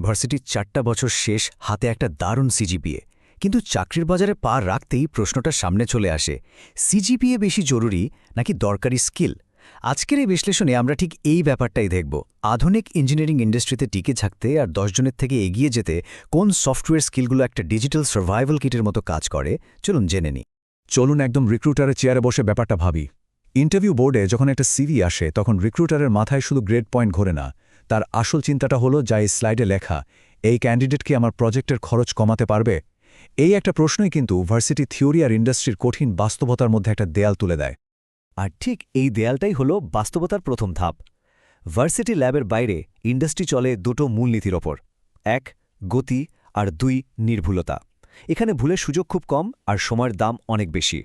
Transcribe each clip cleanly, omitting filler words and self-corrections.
ভার্সিটির 4টা বছর শেষ, হাতে একটা দারুণ সিজিপিএ। কিন্তু চাকরির বাজারে পা রাখতেই প্রশ্নটা সামনে চলে আসে, সিজিপিএ বেশি জরুরি নাকি দরকারি স্কিল? আজকের এই বিশ্লেষণে আমরা ঠিক এই ব্যাপারটাই দেখব। আধুনিক ইঞ্জিনিয়ারিং ইন্ডাস্ট্রিতে টিকে থাকতে আর 10 জনের থেকে এগিয়ে যেতে কোন সফটওয়্যার স্কিলগুলো একটা ডিজিটাল সার্ভাইভাল কিটের মতো কাজ করে, চলুন জেনে নিই। চলুন একদম রিক্রুটারের চেয়ারে বসে ব্যাপারটা ভাবি। ইন্টারভিউ বোর্ডে যখন একটা সিভি আসে তখন রিক্রুটারের মাথায় শুধু গ্রেড পয়েন্ট ঘোরে না, তার আসল চিন্তাটা হলো যা এই স্লাইডে লেখা, এই ক্যান্ডিডেট কি আমার প্রজেক্টের খরচ কমাতে পারবে? এই একটা প্রশ্নই কিন্তু ভার্সিটি থিওরি আর ইন্ডাস্ট্রির কঠিন বাস্তবতার মধ্যে একটা দেয়াল তুলে দেয়। আর ঠিক এই দেয়ালটাই হলো বাস্তবতার প্রথম ধাপ। ভার্সিটি ল্যাবের বাইরে ইন্ডাস্ট্রি চলে দুটো মূলনীতির ওপর, 1 গতি আর 2 নির্ভুলতা। এখানে ভুলের সুযোগ খুব কম আর সময়ের দাম অনেক বেশি।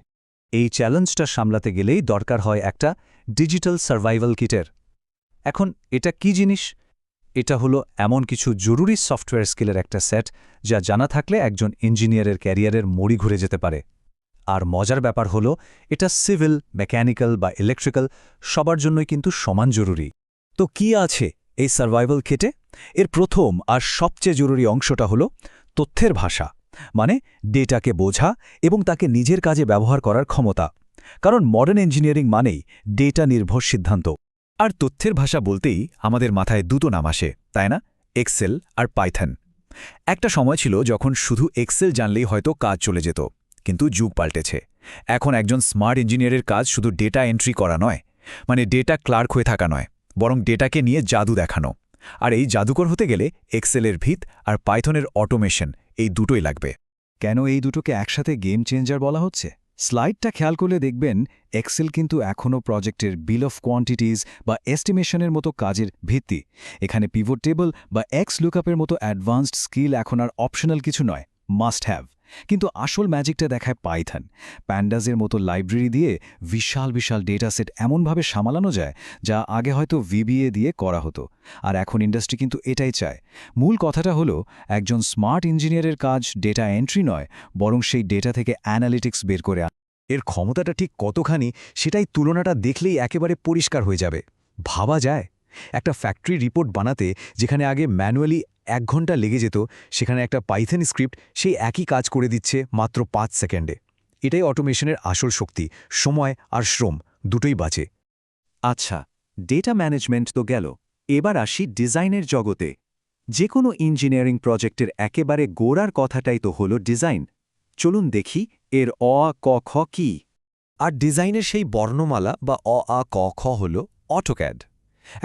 এই চ্যালেঞ্জটা সামলাতে গেলেই দরকার হয় একটা ডিজিটাল সার্ভাইভাল কিটের। এখন এটা কি জিনিস? এটা হলো এমন কিছু জরুরি সফটওয়্যার স্কিলের একটা সেট যা জানা থাকলে একজন ইঞ্জিনিয়ারের ক্যারিয়ারের মোড়ি ঘুরে যেতে পারে। আর মজার ব্যাপার হলো এটা সিভিল, মেকানিক্যাল বা ইলেকট্রিক্যাল সবার জন্যই কিন্তু সমান জরুরি। তো কি আছে এই সার্ভাইভাল কিটে? এর প্রথম আর সবচেয়ে জরুরি অংশটা হলো তথ্যের ভাষা, মানে ডেটাকে বোঝা এবং তাকে নিজের কাজে ব্যবহার করার ক্ষমতা। কারণ মডার্ন ইঞ্জিনিয়ারিং মানেই ডেটা নির্ভর সিদ্ধান্ত। আর তথ্যের ভাষা বলতেই আমাদের মাথায় দুটো নাম আসে, তাই না? এক্সেল আর পাইথন। একটা সময় ছিল যখন শুধু এক্সেল জানলেই হয়তো কাজ চলে যেত, কিন্তু যুগ পাল্টেছে। এখন একজন স্মার্ট ইঞ্জিনিয়ারের কাজ শুধু ডেটা এন্ট্রি করা নয়, মানে ডেটা ক্লার্ক হয়ে থাকা নয়, বরং ডেটাকে নিয়ে জাদু দেখানো। আর এই জাদুকর হতে গেলে এক্সেলের ভিত আর পাইথনের অটোমেশন, এই দুটোই লাগবে। কেন এই দুটোকে একসাথে গেম চেঞ্জার বলা হচ্ছে? স্লাইডটা খেয়াল করলে দেখবেন এক্সেল কিন্তু এখনও প্রজেক্টের বিল অফ কোয়ান্টিটিজ বা এস্টিমেশনের মতো কাজের ভিত্তি। এখানে পিভট টেবল বা এক্স লুকআপের মতো অ্যাডভান্সড স্কিল এখন আর অপশনাল কিছু নয়, মাস্ট হ্যাভ। কিন্তু আসল ম্যাজিকটা দেখায় পাইথন। প্যান্ডাসের মতো লাইব্রেরি দিয়ে বিশাল বিশাল ডেটা সেট এমনভাবে সামলানো যায় যা আগে হয়তো ভিবিএ দিয়ে করা হতো। আর এখন ইন্ডাস্ট্রি কিন্তু এটাই চায়। মূল কথাটা হলো একজন স্মার্ট ইঞ্জিনিয়ারের কাজ ডেটা এন্ট্রি নয়, বরং সেই ডেটা থেকে অ্যানালিটিক্স বের করে এর ক্ষমতাটা ঠিক কতখানি সেটাই তুলনাটা দেখলেই একেবারে পরিষ্কার হয়ে যাবে। ভাবা যায়, একটা ফ্যাক্টরি রিপোর্ট বানাতে যেখানে আগে ম্যানুয়ালি 1 ঘন্টা লেগে যেত, সেখানে একটা পাইথন স্ক্রিপ্ট সেই একই কাজ করে দিচ্ছে মাত্র 5 সেকেন্ডে। এটাই অটোমেশনের আসল শক্তি, সময় আর শ্রম দুটোই বাঁচে। আচ্ছা, ডেটা ম্যানেজমেন্ট তো গেল, এবার আসি ডিজাইনের জগতে। যে কোনো ইঞ্জিনিয়ারিং প্রজেক্টের একেবারে গোড়ার কথাটাই তো হলো ডিজাইন। চলুন দেখি এর অ আ ক খ কি। আর ডিজাইনের সেই বর্ণমালা বা অ আ ক খ হল অটোক্যাড।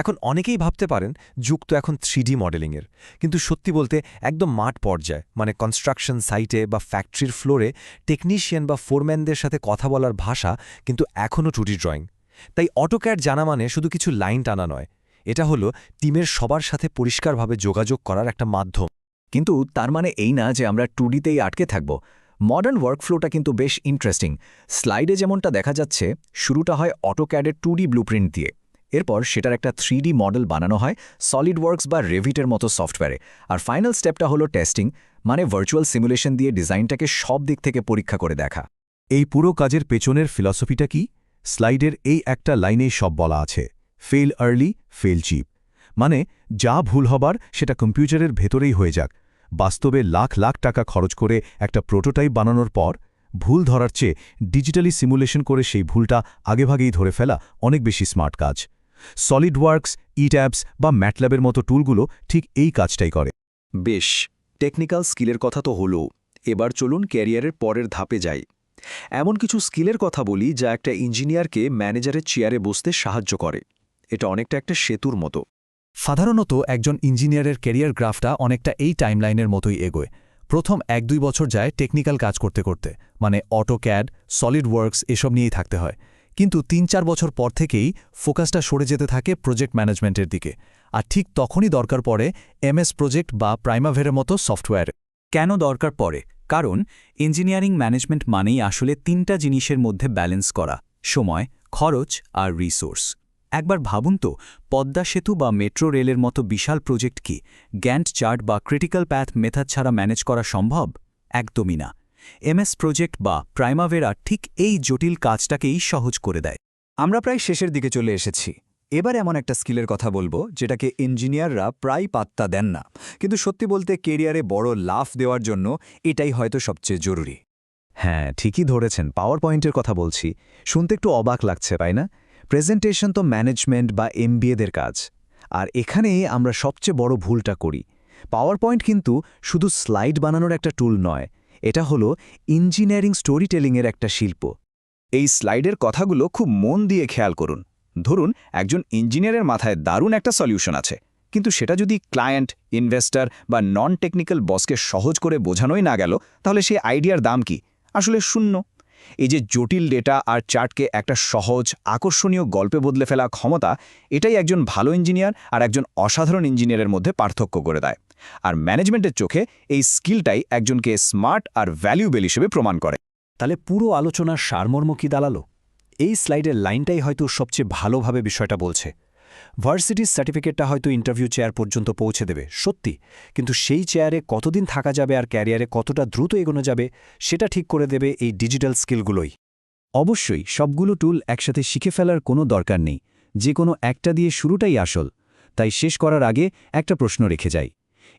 এখন অনেকেই ভাবতে পারেন যুগ তো এখন 3D মডেলিংয়ের, কিন্তু সত্যি বলতে একদম মাঠ পর্যায়ে, মানে কনস্ট্রাকশন সাইটে বা ফ্যাক্টরির ফ্লোরে টেকনিশিয়ান বা ফোরম্যানদের সাথে কথা বলার ভাষা কিন্তু এখনও 2D ড্রয়িং। তাই অটোক্যাড জানা মানে শুধু কিছু লাইন টানা নয়, এটা হলো টিমের সবার সাথে পরিষ্কারভাবে যোগাযোগ করার একটা মাধ্যম। কিন্তু তার মানে এই না যে আমরা 2Dতেই আটকে থাকব। মডার্ন ওয়ার্কফ্লোটা কিন্তু বেশ ইন্টারেস্টিং। স্লাইডে যেমনটা দেখা যাচ্ছে, শুরুটা হয় অটোক্যাডের 2D ব্লুপ্রিন্ট দিয়ে। এরপর সেটার একটা 3D মডেল বানানো হয় সলিডওয়ার্কস বা রেভিটের মতো সফটওয়্যারে। আর ফাইনাল স্টেপটা হলো টেস্টিং, মানে ভার্চুয়াল সিমুলেশন দিয়ে ডিজাইনটাকে সব দিক থেকে পরীক্ষা করে দেখা। এই পুরো কাজের পেছনের ফিলসফিটা কি? স্লাইডের এই একটা লাইনেই সব বলা আছে, ফেল আর্লি, ফেল চিপ। মানে যা ভুল হবার সেটা কম্পিউটারের ভেতরেই হয়ে যাক। বাস্তবে লাখ লাখ টাকা খরচ করে একটা প্রোটোটাইপ বানানোর পর ভুল ধরার চেয়ে ডিজিটালি সিমুলেশন করে সেই ভুলটা আগেভাগেই ধরে ফেলা অনেক বেশি স্মার্ট কাজ। সলিডওয়ার্কস, ইট্যাবস বা ম্যাটল্যাবের মতো টুলগুলো ঠিক এই কাজটাই করে। বেশ, টেকনিক্যাল স্কিলের কথা তো হলো, এবার চলুন ক্যারিয়ারের পরের ধাপে যাই। এমন কিছু স্কিলের কথা বলি যা একটা ইঞ্জিনিয়ারকে ম্যানেজারের চেয়ারে বসতে সাহায্য করে। এটা অনেকটা একটা সেতুর মতো। সাধারণত একজন ইঞ্জিনিয়ারের ক্যারিয়ার গ্রাফটা অনেকটা এই টাইমলাইনের মতোই এগোয়। প্রথম 1-2 বছর যায় টেকনিক্যাল কাজ করতে করতে, মানে অটোক্যাড, সলিডওয়ার্কস এসব নিয়েই থাকতে হয়। কিন্তু 3-4 বছর পর থেকেই ফোকাসটা সরে যেতে থাকে প্রজেক্ট ম্যানেজমেন্টের দিকে। আর ঠিক তখনই দরকার পড়ে MS প্রজেক্ট বা প্রাইমাভেরের মতো সফটওয়্যার। কেন দরকার পড়ে? কারণ ইঞ্জিনিয়ারিং ম্যানেজমেন্ট মানেই আসলে 3টা জিনিসের মধ্যে ব্যালেন্স করা, সময়, খরচ আর রিসোর্স। একবার ভাবুন তো, পদ্মা সেতু বা মেট্রো রেলের মতো বিশাল প্রজেক্ট কি গ্যান্ট চার্ট বা ক্রিটিক্যাল প্যাথ মেথড ছাড়া ম্যানেজ করা সম্ভব? একদমই না। MS প্রজেক্ট বা প্রাইমাভেরা ঠিক এই জটিল কাজটাকেই সহজ করে দেয়। আমরা প্রায় শেষের দিকে চলে এসেছি। এবার এমন একটা স্কিলের কথা বলবো যেটাকে ইঞ্জিনিয়াররা প্রায় পাত্তা দেন না, কিন্তু সত্যি বলতে কেরিয়ারে বড় লাফ দেওয়ার জন্য এটাই হয়তো সবচেয়ে জরুরি। হ্যাঁ, ঠিকই ধরেছেন, পাওয়ার পয়েন্টের কথা বলছি। শুনতে একটু অবাক লাগছে, তাই না? প্রেজেন্টেশন তো ম্যানেজমেন্ট বা এমবিএদের কাজ। আর এখানেই আমরা সবচেয়ে বড় ভুলটা করি। পাওয়ার পয়েন্ট কিন্তু শুধু স্লাইড বানানোর একটা টুল নয়, এটা হলো ইঞ্জিনিয়ারিং স্টোরি টেলিংয়ের একটা শিল্প। এই স্লাইডের কথাগুলো খুব মন দিয়ে খেয়াল করুন। ধরুন একজন ইঞ্জিনিয়ারের মাথায় দারুণ একটা সলিউশন আছে, কিন্তু সেটা যদি ক্লায়েন্ট, ইনভেস্টর বা নন টেকনিক্যাল বসকে সহজ করে বোঝানোই না গেল, তাহলে সেই আইডিয়ার দাম কি? আসলে শূন্য। এই যে জটিল ডেটা আর চার্টকে একটা সহজ, আকর্ষণীয় গল্পে বদলে ফেলা ক্ষমতা, এটাই একজন ভালো ইঞ্জিনিয়ার আর একজন অসাধারণ ইঞ্জিনিয়ারের মধ্যে পার্থক্য করে দেয়। আর ম্যানেজমেন্টের চোখে এই স্কিলটাই একজনকে স্মার্ট আর ভ্যালুয়েবল হিসেবে প্রমাণ করে। তাহলে পুরো আলোচনার সারমর্ম কি দাঁড়ালো? এই স্লাইডের লাইনটাই হয়তো সবচেয়ে ভালোভাবে বিষয়টা বলছে। ভার্সিটির সার্টিফিকেটটা হয়তো ইন্টারভিউ চেয়ার পর্যন্ত পৌঁছে দেবে, সত্যি, কিন্তু সেই চেয়ারে কতদিন থাকা যাবে আর ক্যারিয়ারে কতটা দ্রুত এগোনো যাবে সেটা ঠিক করে দেবে এই ডিজিটাল স্কিলগুলোই। অবশ্যই সবগুলো টুল একসাথে শিখে ফেলার কোনো দরকার নেই, যে কোনো একটা দিয়ে শুরুটাই আসল। তাই শেষ করার আগে একটা প্রশ্ন রেখে যাই,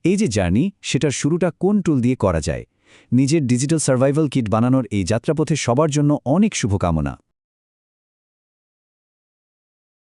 এই যে জার্নি, সেটার শুরুটা কোন টুল দিয়ে করা যায়? নিজের ডিজিটাল সার্ভাইভাল কিট বানানোর এই যাত্রাপথে সবার জন্য অনেক শুভকামনা।